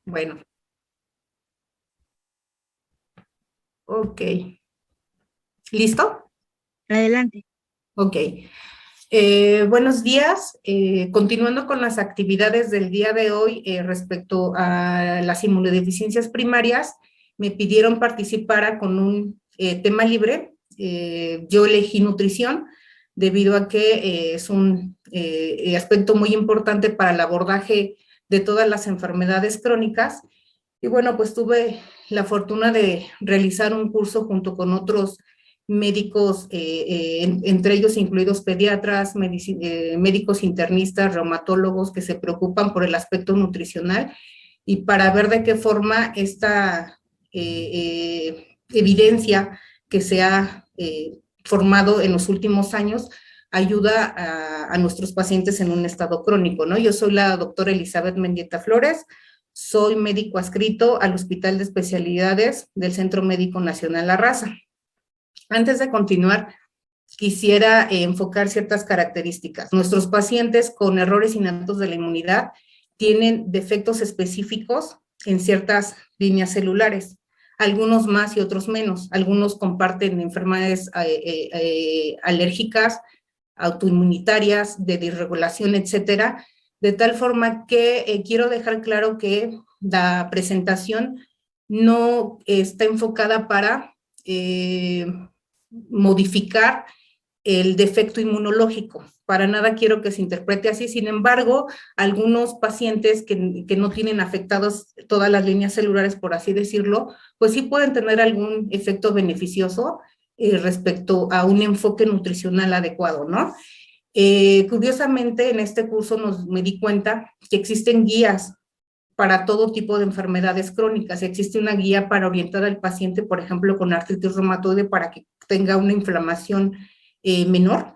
Bueno, ok. ¿Listo? Adelante. Ok. Buenos días. Continuando con las actividades del día de hoy respecto a las inmunodeficiencias primarias, me pidieron participara con un tema libre. Yo elegí nutrición debido a que es un aspecto muy importante para el abordaje de todas las enfermedades crónicas. Y bueno, pues tuve la fortuna de realizar un curso junto con otros médicos, entre ellos incluidos pediatras, médicos internistas, reumatólogos que se preocupan por el aspecto nutricional y para ver de qué forma esta evidencia que se ha formado en los últimos años ayuda a nuestros pacientes en un estado crónico, ¿no? Yo soy la doctora Elizabeth Mendieta Flores, soy médico adscrito al Hospital de Especialidades del Centro Médico Nacional La Raza. Antes de continuar, quisiera enfocar ciertas características. Nuestros pacientes con errores innatos de la inmunidad tienen defectos específicos en ciertas líneas celulares, algunos más y otros menos. Algunos comparten enfermedades alérgicas, autoinmunitarias, de disregulación, etcétera, de tal forma que quiero dejar claro que la presentación no está enfocada para modificar el defecto inmunológico. Para nada quiero que se interprete así. Sin embargo, algunos pacientes que no tienen afectados todas las líneas celulares, por así decirlo, pues sí pueden tener algún efecto beneficioso respecto a un enfoque nutricional adecuado, ¿no? Curiosamente, en este curso me di cuenta que existen guías para todo tipo de enfermedades crónicas. Existe una guía para orientar al paciente, por ejemplo, con artritis reumatoide, para que tenga una inflamación menor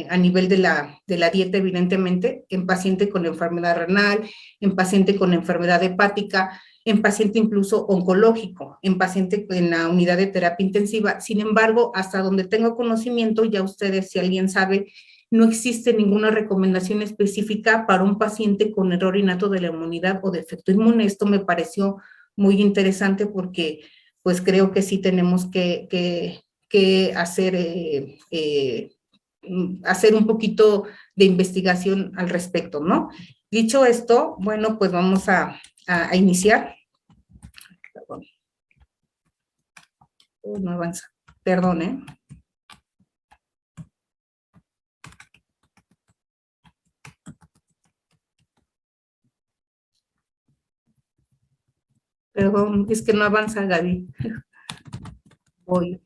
a nivel de la dieta, evidentemente, en paciente con enfermedad renal, en paciente con enfermedad hepática, en paciente incluso oncológico, en paciente en la unidad de terapia intensiva. Sin embargo, hasta donde tengo conocimiento, ya ustedes, si alguien sabe, no existe ninguna recomendación específica para un paciente con error innato de la inmunidad o defecto inmune. Esto me pareció muy interesante porque pues creo que sí tenemos que hacer, hacer un poquito de investigación al respecto, ¿no? Dicho esto, bueno, pues vamos a iniciar. Perdón. No avanza. Perdón, ¿eh? Perdón, es que no avanza, Gaby. Voy.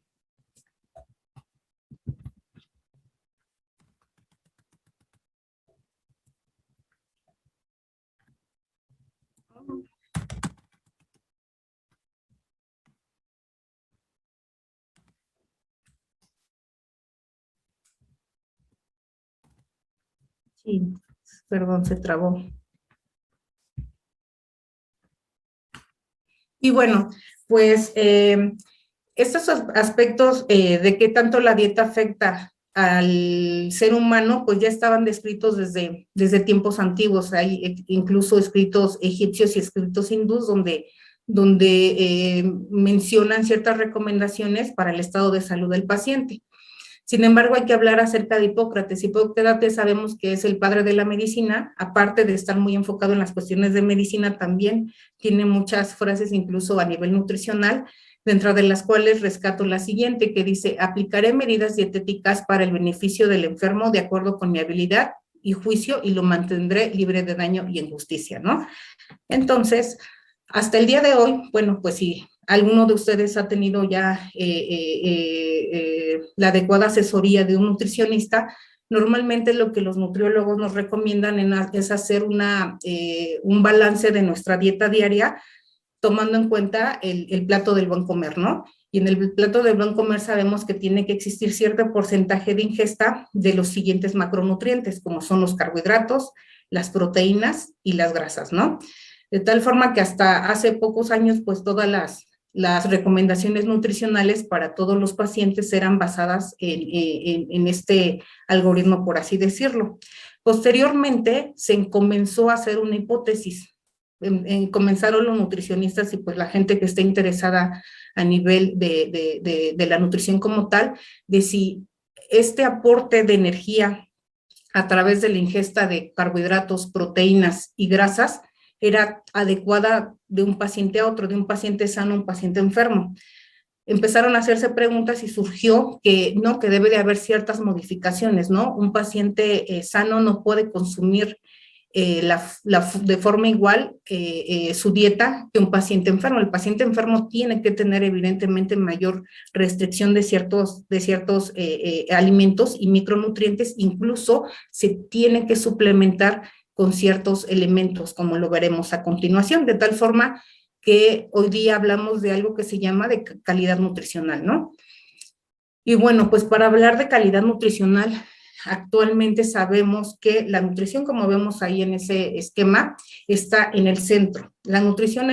Sí, perdón, se trabó. Y bueno, pues estos aspectos de qué tanto la dieta afecta al ser humano, pues ya estaban descritos desde tiempos antiguos. Hay incluso escritos egipcios y escritos hindús donde mencionan ciertas recomendaciones para el estado de salud del paciente. Sin embargo, hay que hablar acerca de Hipócrates. Hipócrates sabemos que es el padre de la medicina, aparte de estar muy enfocado en las cuestiones de medicina, también tiene muchas frases incluso a nivel nutricional, dentro de las cuales rescato la siguiente, que dice: aplicaré medidas dietéticas para el beneficio del enfermo de acuerdo con mi habilidad y juicio y lo mantendré libre de daño y injusticia, ¿no? Entonces, hasta el día de hoy, bueno, pues si alguno de ustedes ha tenido ya la adecuada asesoría de un nutricionista, normalmente lo que los nutriólogos nos recomiendan es hacer un balance de nuestra dieta diaria, tomando en cuenta el plato del buen comer, ¿no? Y en el plato del buen comer sabemos que tiene que existir cierto porcentaje de ingesta de los siguientes macronutrientes, como son los carbohidratos, las proteínas y las grasas, ¿no? De tal forma que hasta hace pocos años, pues todas las recomendaciones nutricionales para todos los pacientes eran basadas en este algoritmo, por así decirlo. Posteriormente, se comenzó a hacer una hipótesis comenzaron los nutricionistas y pues la gente que esté interesada a nivel de la nutrición como tal, de si este aporte de energía a través de la ingesta de carbohidratos, proteínas y grasas era adecuada de un paciente a otro, de un paciente sano a un paciente enfermo. Empezaron a hacerse preguntas y surgió que no, que debe de haber ciertas modificaciones, ¿no? Un paciente sano no puede consumir de forma igual su dieta que un paciente enfermo. El paciente enfermo tiene que tener evidentemente mayor restricción de ciertos alimentos y micronutrientes, incluso se tiene que suplementar con ciertos elementos, como lo veremos a continuación, de tal forma que hoy día hablamos de algo que se llama de calidad nutricional, ¿no? Y bueno, pues para hablar de calidad nutricional, actualmente sabemos que la nutrición, como vemos ahí en ese esquema, está en el centro. La nutrición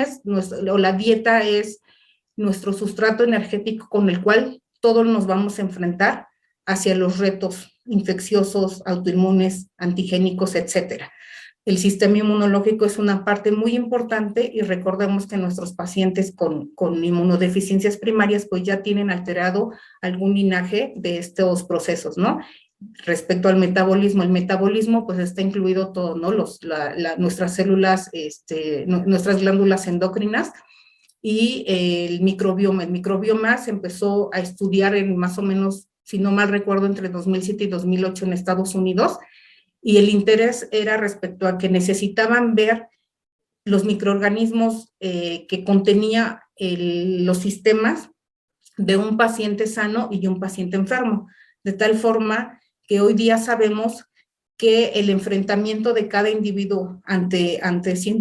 o la dieta es nuestro sustrato energético con el cual todos nos vamos a enfrentar hacia los retos infecciosos, autoinmunes, antigénicos, etcétera. El sistema inmunológico es una parte muy importante y recordemos que nuestros pacientes con inmunodeficiencias primarias pues ya tienen alterado algún linaje de estos procesos, ¿no? Respecto al metabolismo, el metabolismo pues está incluido todo, ¿no? Nuestras células, nuestras glándulas endocrinas y el microbioma se empezó a estudiar en más o menos, si no mal recuerdo, entre 2007 y 2008 en Estados Unidos, y el interés era respecto a que necesitaban ver los microorganismos que contenía los sistemas de un paciente sano y de un paciente enfermo, de tal forma que hoy día sabemos que el enfrentamiento de cada individuo ante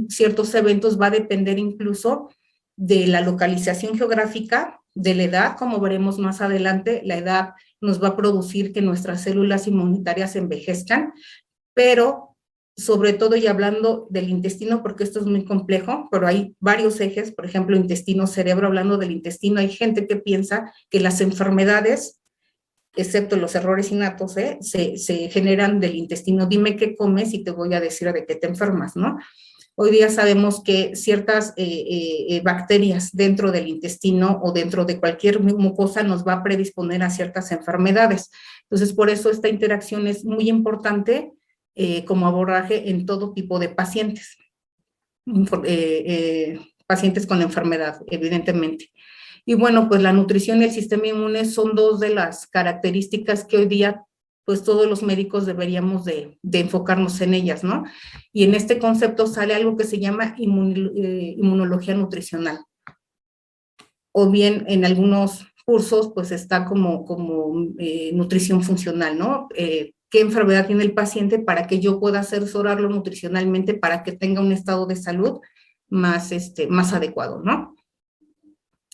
ciertos eventos va a depender incluso de la localización geográfica, de la edad, como veremos más adelante. La edad nos va a producir que nuestras células inmunitarias envejezcan, pero sobre todo, y hablando del intestino, porque esto es muy complejo, pero hay varios ejes, por ejemplo, intestino-cerebro. Hablando del intestino, hay gente que piensa que las enfermedades, excepto los errores innatos, se generan del intestino. Dime qué comes y te voy a decir de qué te enfermas, ¿no? Hoy día sabemos que ciertas bacterias dentro del intestino o dentro de cualquier mucosa nos va a predisponer a ciertas enfermedades. Entonces, por eso esta interacción es muy importante como abordaje en todo tipo de pacientes, pacientes con enfermedad, evidentemente. Y bueno, pues la nutrición y el sistema inmune son dos de las características que hoy día pues todos los médicos deberíamos de enfocarnos en ellas, ¿no? Y en este concepto sale algo que se llama inmunología nutricional. O bien en algunos cursos pues está como nutrición funcional, ¿no? Qué enfermedad tiene el paciente para que yo pueda asesorarlo nutricionalmente para que tenga un estado de salud más adecuado, ¿no?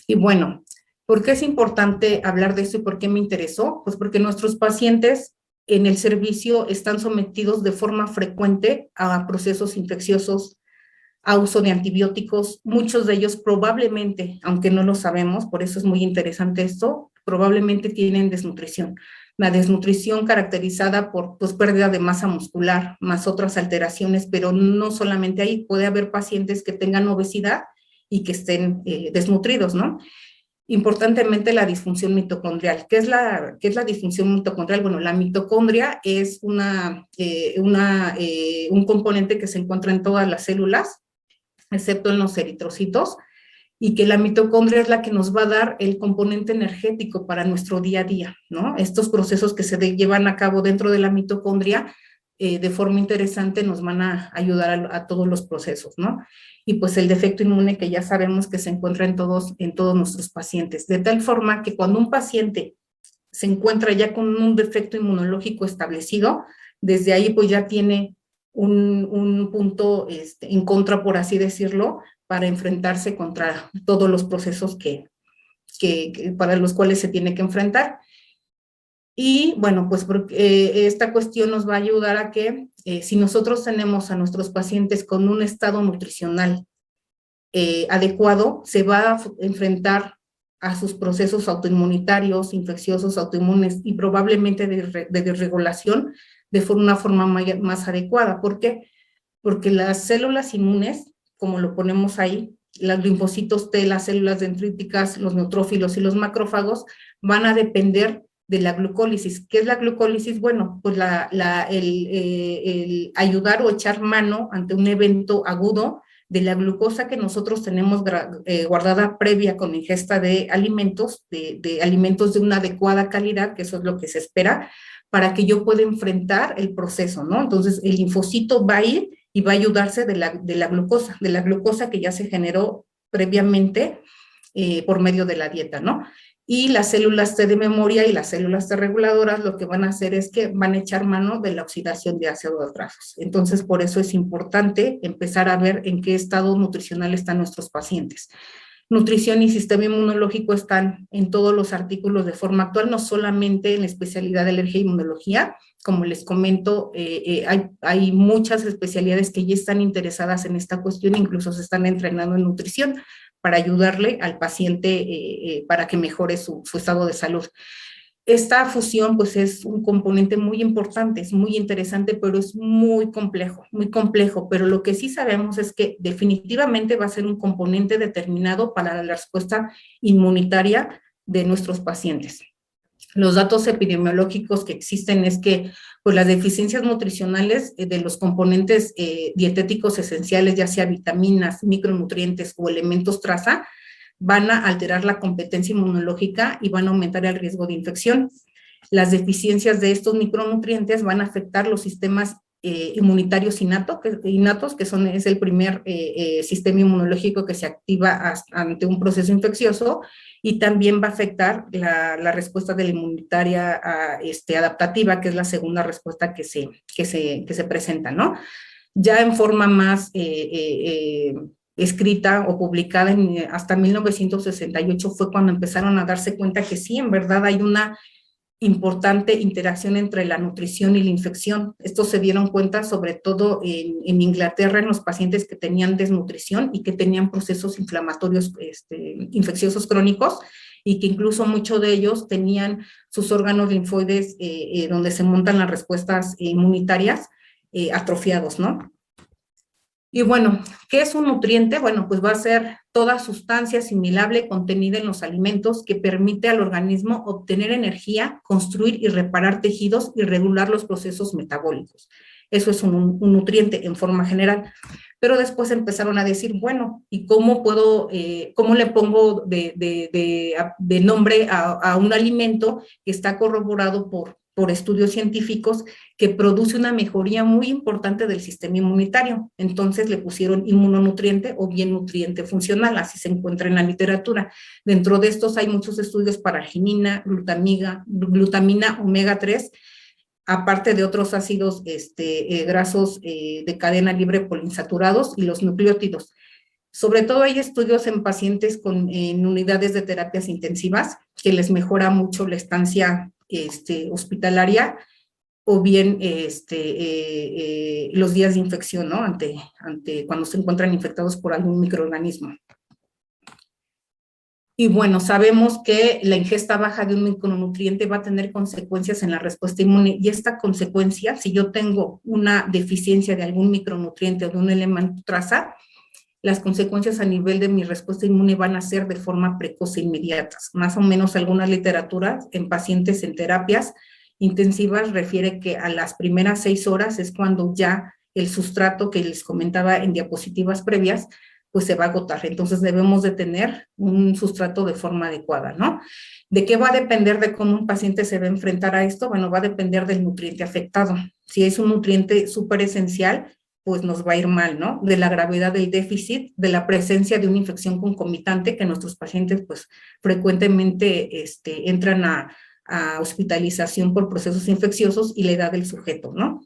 Y bueno, ¿por qué es importante hablar de esto y por qué me interesó? Pues porque nuestros pacientes en el servicio están sometidos de forma frecuente a procesos infecciosos, a uso de antibióticos. Muchos de ellos probablemente, aunque no lo sabemos, por eso es muy interesante esto, probablemente tienen desnutrición. La desnutrición caracterizada por pues, pérdida de masa muscular, más otras alteraciones, pero no solamente ahí, puede haber pacientes que tengan obesidad y que estén desnutridos, ¿no? Importantemente la disfunción mitocondrial. ¿Qué es la disfunción mitocondrial? Bueno, la mitocondria es un componente que se encuentra en todas las células, excepto en los eritrocitos, y que la mitocondria es la que nos va a dar el componente energético para nuestro día a día, ¿no? Estos procesos que se llevan a cabo dentro de la mitocondria de forma interesante nos van a ayudar a todos los procesos, ¿no? Y pues el defecto inmune que ya sabemos que se encuentra en todos nuestros pacientes, de tal forma que cuando un paciente se encuentra ya con un defecto inmunológico establecido, desde ahí pues ya tiene un punto en contra, por así decirlo, para enfrentarse contra todos los procesos para los cuales se tiene que enfrentar. Y bueno, pues esta cuestión nos va a ayudar a que si nosotros tenemos a nuestros pacientes con un estado nutricional adecuado, se va a enfrentar a sus procesos autoinmunitarios, infecciosos, autoinmunes y probablemente de desregulación de una forma más adecuada. ¿Por qué? Porque las células inmunes como lo ponemos ahí, los linfocitos T, las células dendríticas, los neutrófilos y los macrófagos van a depender de la glucólisis. ¿Qué es la glucólisis? Bueno, pues el ayudar o echar mano ante un evento agudo de la glucosa que nosotros tenemos guardada previa con ingesta de alimentos, de alimentos de una adecuada calidad, que eso es lo que se espera, para que yo pueda enfrentar el proceso, ¿no? Entonces, el linfocito va a ir y va a ayudarse de la glucosa que ya se generó previamente por medio de la dieta, ¿no? Y las células T de memoria y las células T reguladoras lo que van a hacer es que van a echar mano de la oxidación de ácidos grasos. Entonces, por eso es importante empezar a ver en qué estado nutricional están nuestros pacientes. Nutrición y sistema inmunológico están en todos los artículos de forma actual, no solamente en la especialidad de alergia e inmunología. Como les comento, hay muchas especialidades que ya están interesadas en esta cuestión, incluso se están entrenando en nutrición para ayudarle al paciente para que mejore su estado de salud. Esta fusión pues es un componente muy importante, es muy interesante, pero es muy complejo, pero lo que sí sabemos es que definitivamente va a ser un componente determinado para la respuesta inmunitaria de nuestros pacientes. Los datos epidemiológicos que existen es que pues, las deficiencias nutricionales de los componentes dietéticos esenciales, ya sea vitaminas, micronutrientes o elementos traza, van a alterar la competencia inmunológica y van a aumentar el riesgo de infección. Las deficiencias de estos micronutrientes van a afectar los sistemas inmunitarios innatos, que es el primer sistema inmunológico que se activa ante un proceso infeccioso, y también va a afectar la respuesta de la inmunitaria adaptativa, que es la segunda respuesta que se presenta, ¿no? Ya en forma más escrita o publicada hasta 1968 fue cuando empezaron a darse cuenta que sí, en verdad hay una importante interacción entre la nutrición y la infección. Esto se dieron cuenta sobre todo en Inglaterra, en los pacientes que tenían desnutrición y que tenían procesos inflamatorios infecciosos crónicos, y que incluso muchos de ellos tenían sus órganos linfoides donde se montan las respuestas inmunitarias atrofiados, ¿no? Y bueno, ¿qué es un nutriente? Bueno, pues va a ser toda sustancia asimilable contenida en los alimentos que permite al organismo obtener energía, construir y reparar tejidos y regular los procesos metabólicos. Eso es un nutriente en forma general. Pero después empezaron a decir, bueno, ¿y cómo le pongo de nombre a un alimento que está corroborado por estudios científicos, que produce una mejoría muy importante del sistema inmunitario? Entonces le pusieron inmunonutriente o bien nutriente funcional, así se encuentra en la literatura. Dentro de estos hay muchos estudios para arginina, glutamina omega 3, aparte de otros ácidos grasos de cadena libre poliinsaturados y los nucleótidos. Sobre todo hay estudios en pacientes en unidades de terapias intensivas que les mejora mucho la estancia hospitalaria, o bien los días de infección, ¿no? Cuando se encuentran infectados por algún microorganismo. Y bueno, sabemos que la ingesta baja de un micronutriente va a tener consecuencias en la respuesta inmune, y esta consecuencia, si yo tengo una deficiencia de algún micronutriente o de un elemento traza, las consecuencias a nivel de mi respuesta inmune van a ser de forma precoz e inmediatas. Más o menos algunas literaturas en pacientes en terapias intensivas refiere que a las primeras 6 horas es cuando ya el sustrato que les comentaba en diapositivas previas, pues se va a agotar. Entonces debemos de tener un sustrato de forma adecuada, ¿no? ¿De qué va a depender de cómo un paciente se va a enfrentar a esto? Bueno, va a depender del nutriente afectado. Si es un nutriente súper esencial, pues nos va a ir mal, ¿no? De la gravedad del déficit, de la presencia de una infección concomitante, que nuestros pacientes pues frecuentemente entran a hospitalización por procesos infecciosos, y la edad del sujeto, ¿no?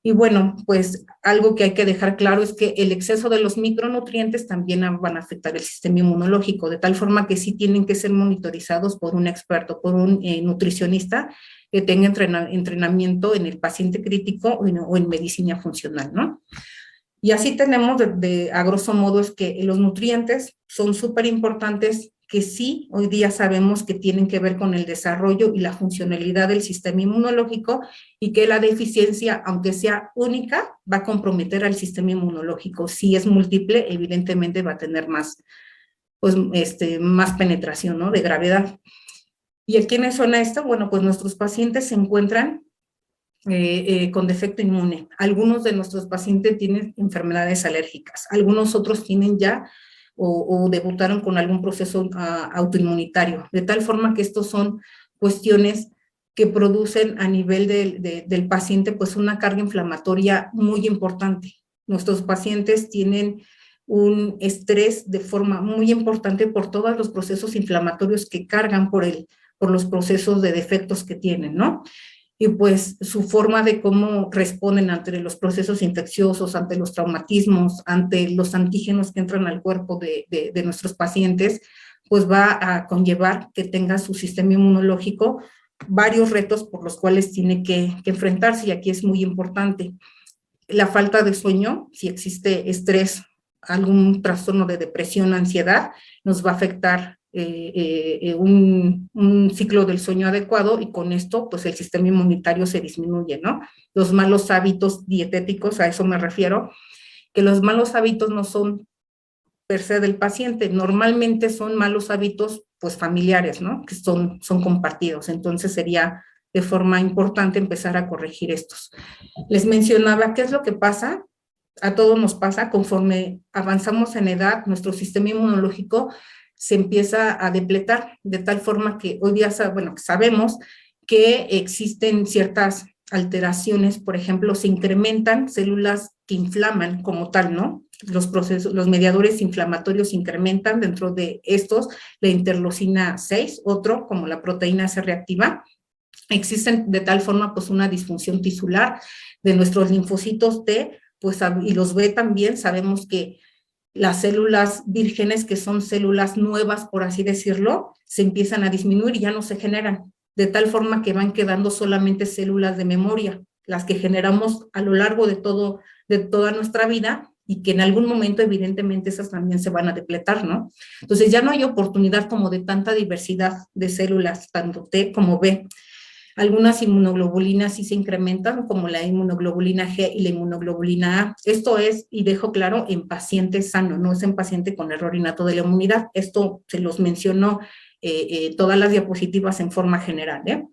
Y bueno, pues algo que hay que dejar claro es que el exceso de los micronutrientes también van a afectar el sistema inmunológico, de tal forma que sí tienen que ser monitorizados por un experto, por un nutricionista que tenga entrenamiento en el paciente crítico o en medicina funcional, ¿no? Y así tenemos, a grosso modo, es que los nutrientes son súper importantes, que sí, hoy día sabemos que tienen que ver con el desarrollo y la funcionalidad del sistema inmunológico y que la deficiencia, aunque sea única, va a comprometer al sistema inmunológico. Si es múltiple, evidentemente va a tener más, pues, más penetración, ¿no? De gravedad. ¿Y a quiénes son esto? Bueno, pues nuestros pacientes se encuentran con defecto inmune. Algunos de nuestros pacientes tienen enfermedades alérgicas, algunos otros tienen ya o debutaron con algún proceso autoinmunitario, de tal forma que estos son cuestiones que producen a nivel del paciente pues una carga inflamatoria muy importante. Nuestros pacientes tienen un estrés de forma muy importante por todos los procesos inflamatorios que cargan por los procesos de defectos que tienen, ¿no? Y pues su forma de cómo responden ante los procesos infecciosos, ante los traumatismos, ante los antígenos que entran al cuerpo de nuestros pacientes, pues va a conllevar que tenga su sistema inmunológico varios retos por los cuales tiene que enfrentarse, y aquí es muy importante. La falta de sueño, si existe estrés, algún trastorno de depresión, ansiedad, nos va a afectar un ciclo del sueño adecuado, y con esto pues el sistema inmunitario se disminuye, ¿no? Los malos hábitos dietéticos, a eso me refiero, que los malos hábitos no son per se del paciente, normalmente son malos hábitos pues familiares, ¿no? Que son compartidos, entonces sería de forma importante empezar a corregir estos. Les mencionaba qué es lo que pasa, a todos nos pasa, conforme avanzamos en edad, nuestro sistema inmunológico se empieza a depletar, de tal forma que hoy día, bueno, sabemos que existen ciertas alteraciones, por ejemplo, se incrementan células que inflaman como tal, ¿no? Los procesos, los mediadores inflamatorios incrementan, dentro de estos la interleucina 6, otro como la proteína C reactiva. Existen de tal forma pues una disfunción tisular de nuestros linfocitos T, pues, y los B también. Sabemos que las células vírgenes, que son células nuevas, por así decirlo, se empiezan a disminuir y ya no se generan, de tal forma que van quedando solamente células de memoria, las que generamos a lo largo de toda nuestra vida, y que en algún momento evidentemente esas también se van a depletar, ¿no? Entonces ya no hay oportunidad como de tanta diversidad de células, tanto T como B. Algunas inmunoglobulinas sí se incrementan, como la inmunoglobulina G y la inmunoglobulina A. Esto es, y dejo claro, en paciente sano, no es en paciente con error innato de la inmunidad. Esto se los mencionó todas las diapositivas en forma general, ¿eh?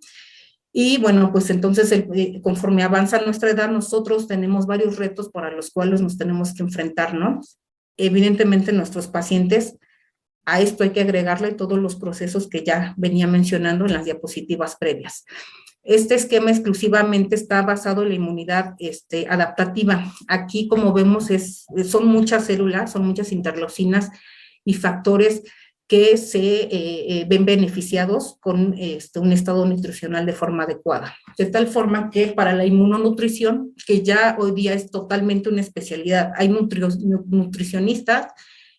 Y bueno, pues entonces conforme avanza nuestra edad, nosotros tenemos varios retos para los cuales nos tenemos que enfrentar, ¿no? Evidentemente nuestros pacientes, a esto hay que agregarle todos los procesos que ya venía mencionando en las diapositivas previas. Este esquema exclusivamente está basado en la inmunidad adaptativa. Aquí, como vemos, son muchas células, son muchas interleucinas y factores que se ven beneficiados con un estado nutricional de forma adecuada. De tal forma que para la inmunonutrición, que ya hoy día es totalmente una especialidad, hay nutricionistas,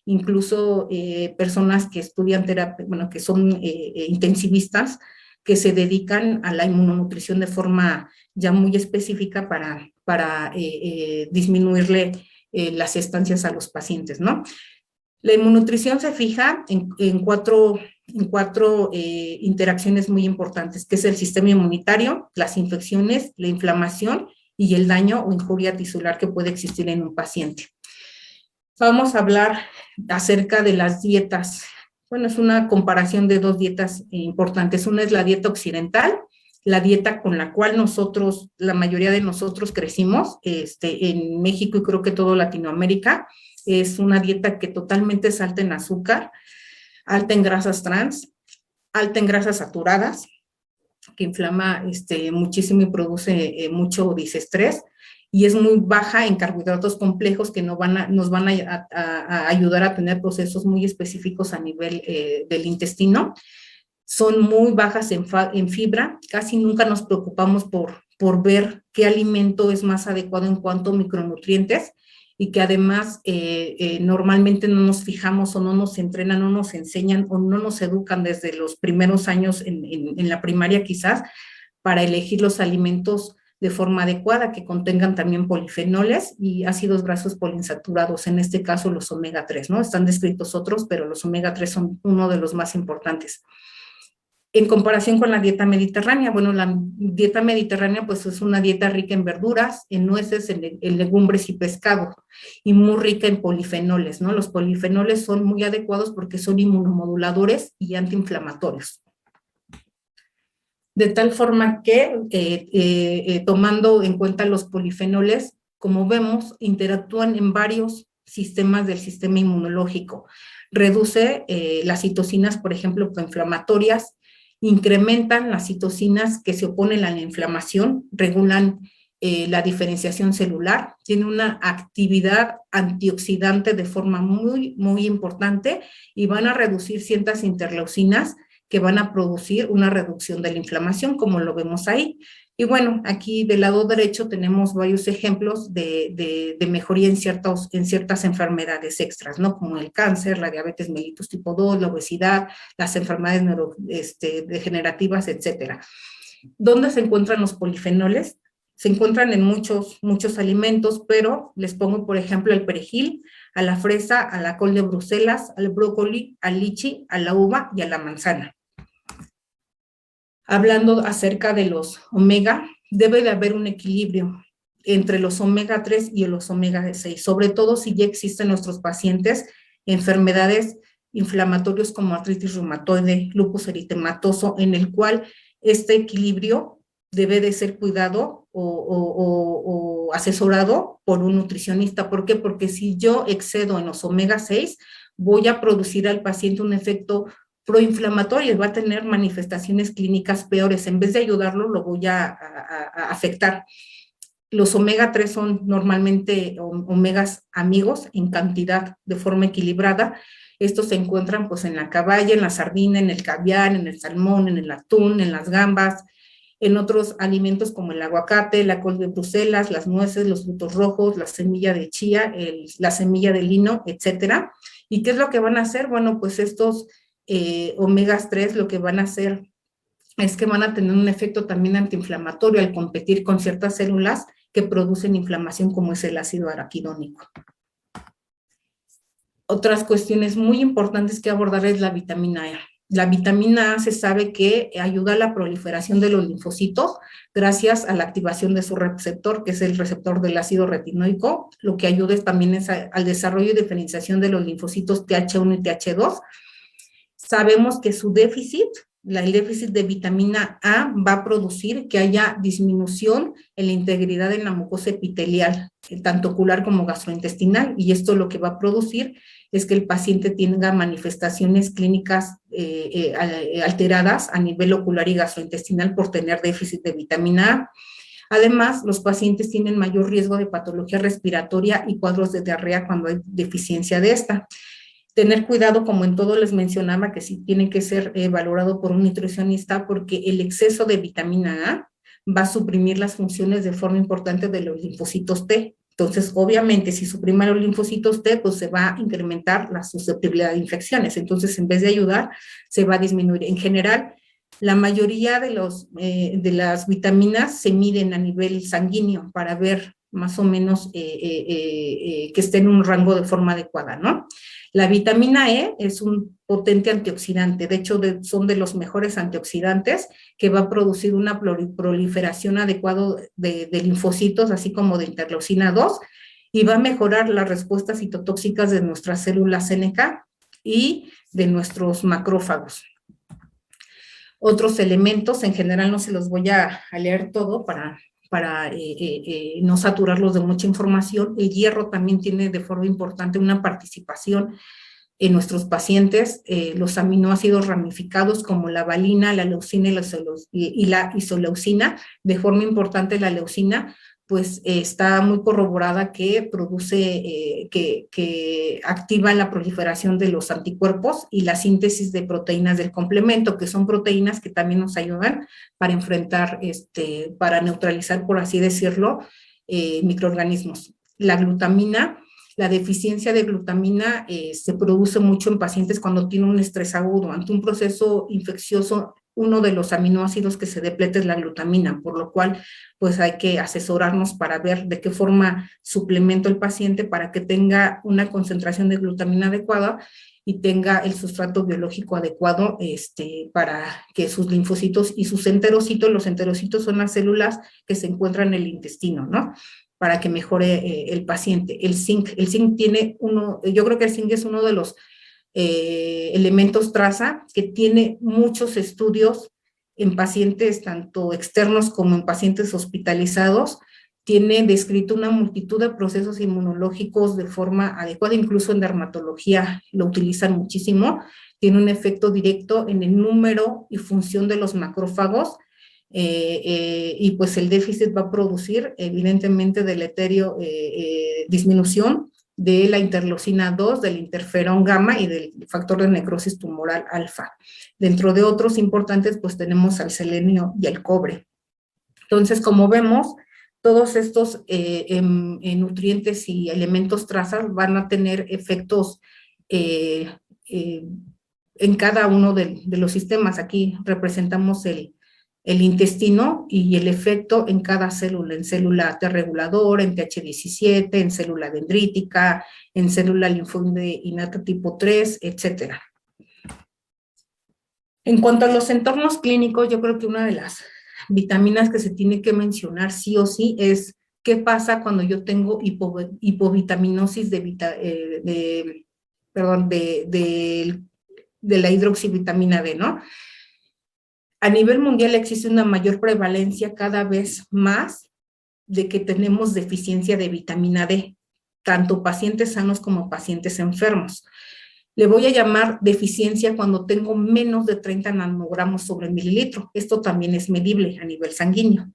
incluso personas que estudian terapia, bueno, que son intensivistas, que se dedican a la inmunonutrición de forma ya muy específica para disminuirle las estancias a los pacientes, ¿no? La inmunonutrición se fija en cuatro interacciones muy importantes, que es el sistema inmunitario, las infecciones, la inflamación y el daño o injuria tisular que puede existir en un paciente. Vamos a hablar acerca de las dietas. Bueno, es una comparación de dos dietas importantes. Una es la dieta occidental, la dieta con la cual nosotros, la mayoría de nosotros crecimos en México y creo que toda Latinoamérica. Es una dieta que totalmente es alta en azúcar, alta en grasas trans, alta en grasas saturadas, que inflama muchísimo y produce mucho disestrés, y es muy baja en carbohidratos complejos que nos van a ayudar a tener procesos muy específicos a nivel del intestino. Son muy bajas en fibra, casi nunca nos preocupamos por ver qué alimento es más adecuado en cuanto a micronutrientes, y que además normalmente no nos fijamos o no nos entrenan, no nos enseñan o no nos educan desde los primeros años en la primaria quizás, para elegir los alimentos de forma adecuada, que contengan también polifenoles y ácidos grasos poliinsaturados, en este caso los omega 3, ¿no? Están descritos otros, pero los omega 3 son uno de los más importantes. En comparación con la dieta mediterránea, bueno, la dieta mediterránea pues es una dieta rica en verduras, en nueces, en legumbres y pescado, y muy rica en polifenoles, ¿no? Los polifenoles son muy adecuados porque son inmunomoduladores y antiinflamatorios. De tal forma que, tomando en cuenta los polifenoles, como vemos, interactúan en varios sistemas del sistema inmunológico. Reduce las citocinas, por ejemplo, proinflamatorias, incrementan las citocinas que se oponen a la inflamación, regulan la diferenciación celular, tiene una actividad antioxidante de forma muy, muy importante y van a reducir ciertas interleucinas que van a producir una reducción de la inflamación, como lo vemos ahí. Y bueno, aquí del lado derecho tenemos varios ejemplos de mejoría en ciertas enfermedades extras, ¿no? Como el cáncer, la diabetes mellitus tipo 2, la obesidad, las enfermedades degenerativas, etcétera. ¿Dónde se encuentran los polifenoles? Se encuentran en muchos alimentos, pero les pongo, por ejemplo, el perejil, a la fresa, a la col de Bruselas, al brócoli, al lichi, a la uva y a la manzana. Hablando acerca de los omega, debe de haber un equilibrio entre los omega 3 y los omega 6, sobre todo si ya existen en nuestros pacientes enfermedades inflamatorias como artritis reumatoide, lupus eritematoso, en el cual este equilibrio debe de ser cuidado o asesorado por un nutricionista. ¿Por qué? Porque si yo excedo en los omega 6, voy a producir al paciente un efecto proinflamatorio, va a tener manifestaciones clínicas peores. En vez de ayudarlo, lo voy a afectar. Los omega 3 son normalmente omegas amigos en cantidad de forma equilibrada. Estos se encuentran pues en la caballa, en la sardina, en el caviar, en el salmón, en el atún, en las gambas, en otros alimentos como el aguacate, la col de Bruselas, las nueces, los frutos rojos, la semilla de chía, la semilla de lino, etcétera. ¿Y qué es lo que van a hacer? Bueno, pues estos omegas 3 lo que van a hacer es que van a tener un efecto también antiinflamatorio al competir con ciertas células que producen inflamación, como es el ácido araquidónico. Otras cuestiones muy importantes que abordar es la vitamina A. La vitamina A se sabe que ayuda a la proliferación de los linfocitos gracias a la activación de su receptor, que es el receptor del ácido retinoico. Lo que ayuda también es al desarrollo y diferenciación de los linfocitos TH1 y TH2. Sabemos que su déficit, el déficit de vitamina A, va a producir que haya disminución en la integridad en la mucosa epitelial, tanto ocular como gastrointestinal, y esto lo que va a producir es que el paciente tenga manifestaciones clínicas alteradas a nivel ocular y gastrointestinal por tener déficit de vitamina A. Además, los pacientes tienen mayor riesgo de patología respiratoria y cuadros de diarrea cuando hay deficiencia de esta. Tener cuidado, como en todo les mencionaba, que sí tiene que ser valorado por un nutricionista, porque el exceso de vitamina A va a suprimir las funciones de forma importante de los linfocitos T. Entonces, obviamente, si suprime los linfocitos T, pues se va a incrementar la susceptibilidad de infecciones. Entonces, en vez de ayudar, se va a disminuir. En general, la mayoría de las vitaminas se miden a nivel sanguíneo para ver más o menos que esté en un rango de forma adecuada, ¿no? La vitamina E es un potente antioxidante, de hecho son de los mejores antioxidantes, que va a producir una proliferación adecuada de linfocitos, así como de interleucina 2, y va a mejorar las respuestas citotóxicas de nuestras células NK y de nuestros macrófagos. Otros elementos, en general no se los voy a leer todo para no saturarlos de mucha información. El hierro también tiene de forma importante una participación en nuestros pacientes. Los aminoácidos ramificados como la valina, la leucina y la isoleucina, de forma importante la leucina, pues está muy corroborada que produce, que activa la proliferación de los anticuerpos y la síntesis de proteínas del complemento, que son proteínas que también nos ayudan para enfrentar, para neutralizar, por así decirlo, microorganismos. La glutamina, la deficiencia de glutamina se produce mucho en pacientes cuando tienen un estrés agudo, ante un proceso infeccioso uno de los aminoácidos que se depleta es la glutamina, por lo cual pues hay que asesorarnos para ver de qué forma suplemento el paciente para que tenga una concentración de glutamina adecuada y tenga el sustrato biológico adecuado para que sus linfocitos y sus enterocitos, los enterocitos son las células que se encuentran en el intestino, ¿no? Para que mejore el paciente. El zinc tiene yo creo que el zinc es uno de los elementos traza que tiene muchos estudios en pacientes tanto externos como en pacientes hospitalizados. Tiene descrito una multitud de procesos inmunológicos de forma adecuada, incluso en dermatología lo utilizan muchísimo. Tiene un efecto directo en el número y función de los macrófagos, y pues el déficit va a producir evidentemente deleterio, disminución de la interleucina 2, del interferón gamma y del factor de necrosis tumoral alfa. Dentro de otros importantes, pues tenemos al selenio y al cobre. Entonces, como vemos, todos estos nutrientes y elementos trazas van a tener efectos en cada uno de los sistemas. Aquí representamos el intestino y el efecto en cada célula, en célula T reguladora, en TH17, en célula dendrítica, en célula linfoide innata tipo 3, etcétera. En cuanto a los entornos clínicos, yo creo que una de las vitaminas que se tiene que mencionar sí o sí es qué pasa cuando yo tengo hipovitaminosis de la hidroxivitamina D, ¿no? A nivel mundial existe una mayor prevalencia cada vez más de que tenemos deficiencia de vitamina D, tanto pacientes sanos como pacientes enfermos. Le voy a llamar deficiencia cuando tengo menos de 30 nanogramos sobre mililitro. Esto también es medible a nivel sanguíneo.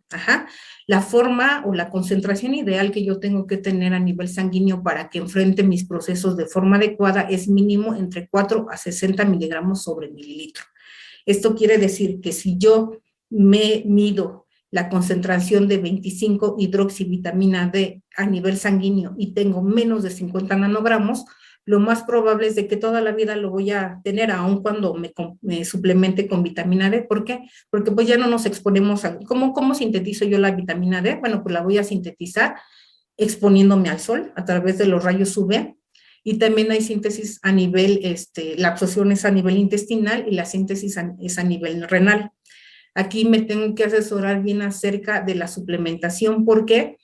La forma o la concentración ideal que yo tengo que tener a nivel sanguíneo para que enfrente mis procesos de forma adecuada es mínimo entre 4 a 60 miligramos sobre mililitro. Esto quiere decir que si yo me mido la concentración de 25 hidroxivitamina D a nivel sanguíneo y tengo menos de 50 nanogramos, lo más probable es de que toda la vida lo voy a tener, aun cuando me suplemente con vitamina D. ¿Por qué? Porque pues ya no nos exponemos a... ¿Cómo sintetizo yo la vitamina D? Bueno, pues la voy a sintetizar exponiéndome al sol a través de los rayos UV, y también hay síntesis a nivel, la absorción es a nivel intestinal y la síntesis es a nivel renal. Aquí me tengo que asesorar bien acerca de la suplementación porque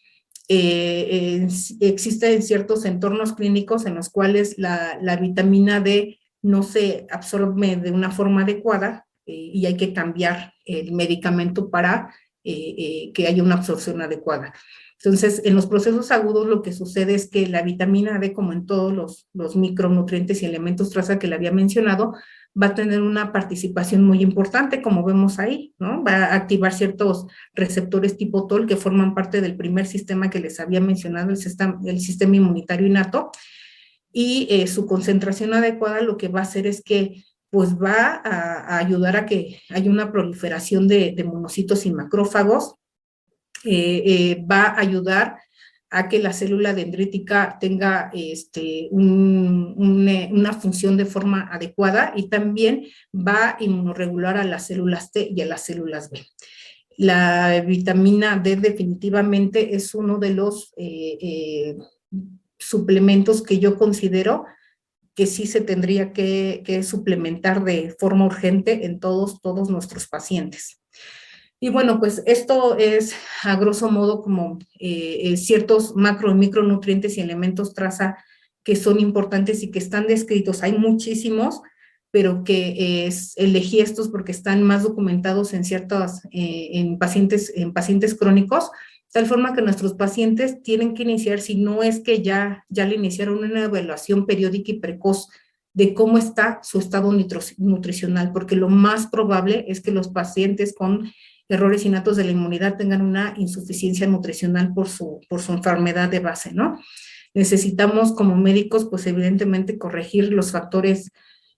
existen ciertos entornos clínicos en los cuales la vitamina D no se absorbe de una forma adecuada, y hay que cambiar el medicamento para que haya una absorción adecuada. Entonces, en los procesos agudos lo que sucede es que la vitamina D, como en todos los micronutrientes y elementos traza que le había mencionado, va a tener una participación muy importante, como vemos ahí, ¿no? Va a activar ciertos receptores tipo TOL que forman parte del primer sistema que les había mencionado, el sistema inmunitario innato, y su concentración adecuada lo que va a hacer es que pues va a ayudar a que haya una proliferación de monocitos y macrófagos, va a ayudar a que la célula dendrítica tenga una función de forma adecuada, y también va a inmunorregular a las células T y a las células B. La vitamina D definitivamente es uno de los suplementos que yo considero que sí se tendría que suplementar de forma urgente en todos nuestros pacientes. Y bueno, pues esto es a grosso modo como ciertos macro y micronutrientes y elementos traza que son importantes y que están descritos. Hay muchísimos, pero que elegí estos porque están más documentados en en pacientes crónicos, tal forma que nuestros pacientes tienen que iniciar, si no es que ya le iniciaron, una evaluación periódica y precoz de cómo está su estado nutricional, porque lo más probable es que los pacientes con errores innatos de la inmunidad tengan una insuficiencia nutricional por su enfermedad de base, ¿no? Necesitamos como médicos, pues evidentemente corregir los factores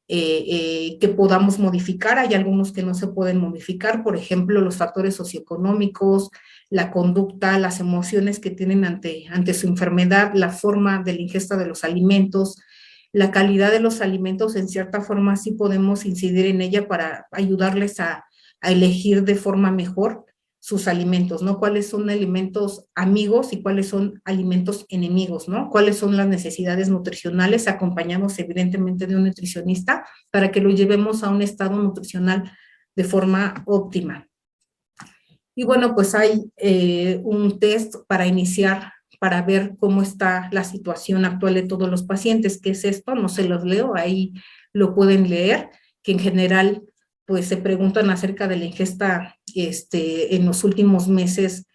que podamos modificar. Hay algunos que no se pueden modificar, por ejemplo, los factores socioeconómicos, la conducta, las emociones que tienen ante su enfermedad, la forma de la ingesta de los alimentos, la calidad de los alimentos. En cierta forma sí podemos incidir en ella para ayudarles a a elegir de forma mejor sus alimentos, ¿no? Cuáles son alimentos amigos y cuáles son alimentos enemigos, ¿no? Cuáles son las necesidades nutricionales, acompañados evidentemente de un nutricionista, para que lo llevemos a un estado nutricional de forma óptima. Y bueno, pues hay un test para iniciar, para ver cómo está la situación actual de todos los pacientes. ¿Qué es esto? No se los leo, ahí lo pueden leer, que en general pues se preguntan acerca de la ingesta en los últimos meses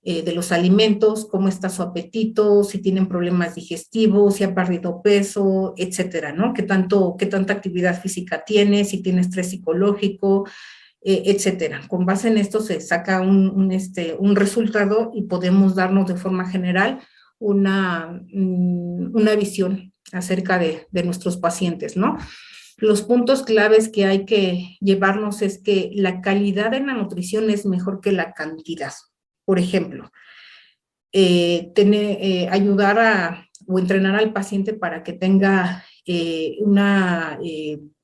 de los alimentos, cómo está su apetito, si tienen problemas digestivos, si ha perdido peso, etcétera, ¿no? ¿Qué tanta actividad física tiene, si tiene estrés psicológico, etcétera? Con base en esto se saca un resultado y podemos darnos de forma general una visión acerca de nuestros pacientes, ¿no? Los puntos claves que hay que llevarnos es que la calidad en la nutrición es mejor que la cantidad. Por ejemplo, ayudar o entrenar al paciente para que tenga una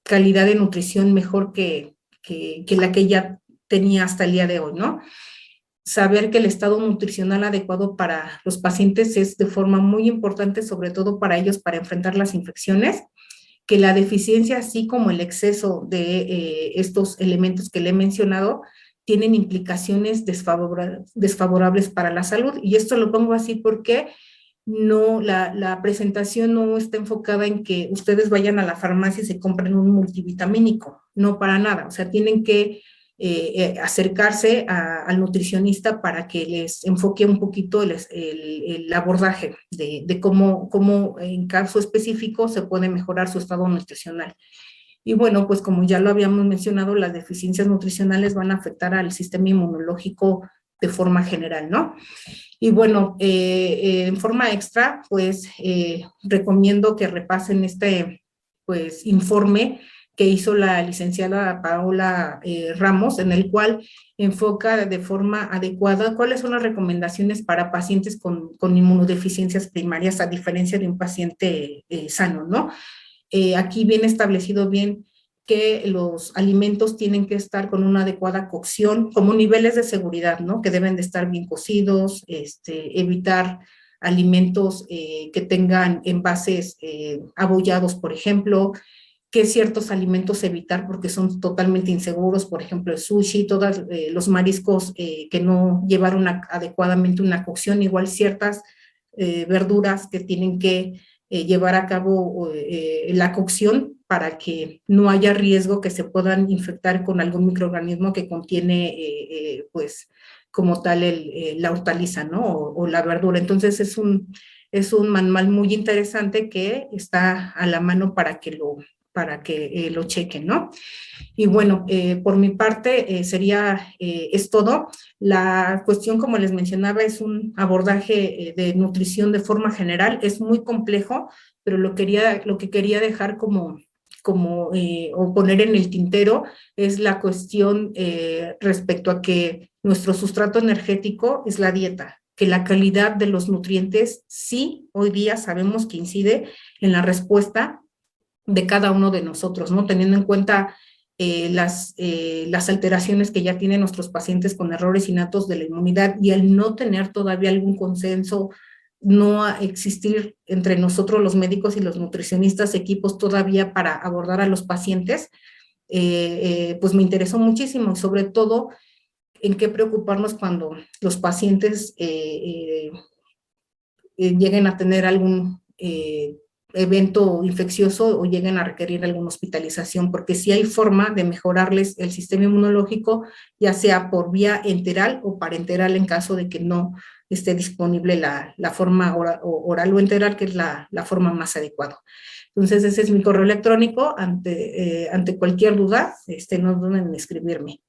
calidad de nutrición mejor que la que ya tenía hasta el día de hoy, ¿no? Saber que el estado nutricional adecuado para los pacientes es de forma muy importante, sobre todo para ellos, para enfrentar las infecciones, que la deficiencia, así como el exceso de estos elementos que le he mencionado, tienen implicaciones desfavorables para la salud. Y esto lo pongo así porque no, la presentación no está enfocada en que ustedes vayan a la farmacia y se compren un multivitamínico, no para nada. O sea, tienen que acercarse al nutricionista para que les enfoque un poquito el abordaje de cómo en caso específico se puede mejorar su estado nutricional. Y bueno, pues como ya lo habíamos mencionado, las deficiencias nutricionales van a afectar al sistema inmunológico de forma general, ¿no? Y bueno, en forma extra, pues recomiendo que repasen pues, informe que hizo la licenciada Paola Ramos, en el cual enfoca de forma adecuada cuáles son las recomendaciones para pacientes con inmunodeficiencias primarias, a diferencia de un paciente sano, ¿no? Aquí viene establecido bien que los alimentos tienen que estar con una adecuada cocción, como niveles de seguridad, ¿no? Que deben de estar bien cocidos, evitar alimentos que tengan envases abollados, por ejemplo, que ciertos alimentos evitar porque son totalmente inseguros, por ejemplo, el sushi, todos los mariscos que no llevaron adecuadamente una cocción, igual ciertas verduras que tienen que llevar a cabo la cocción para que no haya riesgo que se puedan infectar con algún microorganismo que contiene, pues, como tal, la hortaliza, ¿no? O la verdura. Entonces, es un manual muy interesante que está a la mano para que lo chequen, ¿no? Y bueno, por mi parte es todo. La cuestión, como les mencionaba, es un abordaje de nutrición de forma general, es muy complejo, pero lo que quería dejar o poner en el tintero es la cuestión respecto a que nuestro sustrato energético es la dieta, que la calidad de los nutrientes sí, hoy día sabemos que incide en la respuesta de cada uno de nosotros, ¿no? Teniendo en cuenta las alteraciones que ya tienen nuestros pacientes con errores innatos de la inmunidad y el no tener todavía algún consenso, no existir entre nosotros los médicos y los nutricionistas equipos todavía para abordar a los pacientes, pues me interesó muchísimo, y sobre todo en qué preocuparnos cuando los pacientes lleguen a tener algún evento infeccioso o lleguen a requerir alguna hospitalización, porque sí hay forma de mejorarles el sistema inmunológico, ya sea por vía enteral o parenteral en caso de que no esté disponible la forma oral o enteral, que es la forma más adecuada. Entonces, ese es mi correo electrónico. Ante cualquier duda, no duden en escribirme.